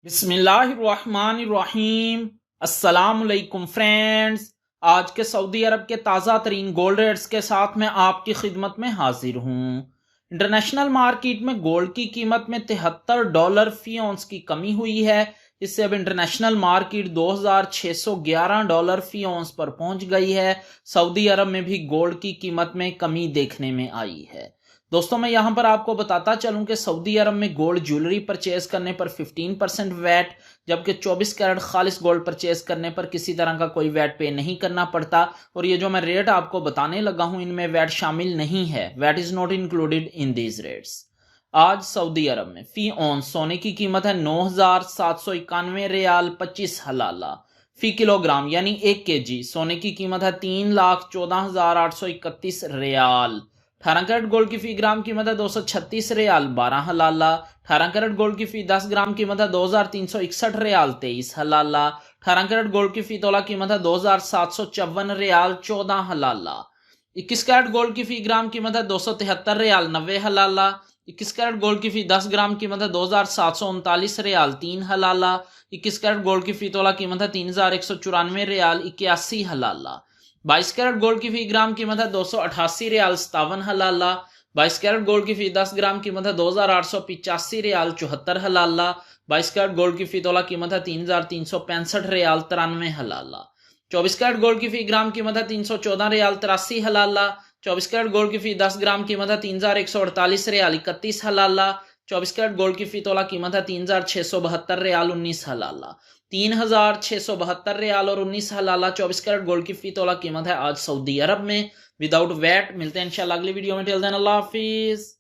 बिस्मिल्लाहिर्रहमानिर्रहीम। अस्सलामुअलैकुम फ्रेंड्स। आज के सऊदी अरब के ताज़ा तरीन गोल्ड रेट्स के साथ मैं आपकी खिदमत में हाजिर हूँ। इंटरनेशनल मार्केट में गोल्ड की कीमत में $73 फी औंस की कमी हुई है। इससे अब इंटरनेशनल मार्केट $2611 फी औंस पर पहुंच गई है। सऊदी अरब में भी गोल्ड की कीमत में कमी देखने में आई है। दोस्तों, मैं यहां पर आपको बताता चलूं कि सऊदी अरब में गोल्ड ज्वेलरी परचेज करने पर 15% वैट, जबकि 24 कैरेट खालिस गोल्ड परचेज करने पर किसी तरह का कोई वैट पे नहीं करना पड़ता। और ये जो मैं रेट आपको बताने लगा हूं, इनमें वैट शामिल नहीं है। VAT is not included in these rates. आज सऊदी अरब में फी ऑन सोने की कीमत है 9,791 रियाल 25 हलाला फी किलोग्राम, यानी 1 kg सोने की कीमत है 3,14,831 रियाल। 18 कैरेट गोल्ड की फी ग्राम कीमत है 236 रियाल 12 हलाला। 18 कैरेट गोल्ड की फी 10 ग्राम कीमत है 2,361 रियाल 23 हलाला। 18 कैरेट गोल्ड की फी तोला कीमत है 2,754 रियाल 14 हलाला। 21 कैरेट गोल्ड की फी ग्राम कीमत है 273 रियाल 90 हलाला। 21 कैरेट गोल्ड की फी 10 ग्राम कीमत है 2,739 रियाल 3 हलाला। 21 कैरेट गोल्ड की फी तोला कीमत है 3,194 रियाल 81 हलाला। 22 कैरेट गोल्ड की फी ग्राम कीमत है 288 रियाल 57 हलाला। 22 कैरेट गोल्ड की फी 10 ग्राम कीमत है 2,885 रियाल 74 हलाला। 22 कैरेट गोल्ड की फी तोला कीमत है 3,365 रियाल 93 हलाला। 24 कैरेट गोल्ड की फी ग्राम कीमत है 314 रियाल 83 हलाला। 24 कैरेट गोल्ड की फी 10 ग्राम कीमत है 3,148 रियाल 31 हलाला। 24 कैरेट गोल्ड की फी तोला कीमत है 3,672 रियाल 19 हलाला। 3,672 रियाल और 19 हलाला 24 कैरेट गोल्ड की फी तोला कीमत है आज सऊदी अरब में विदाउट वैट। मिलते हैं इंशाल्लाह अगली वीडियो में। टिल देन अल्लाह हाफिज।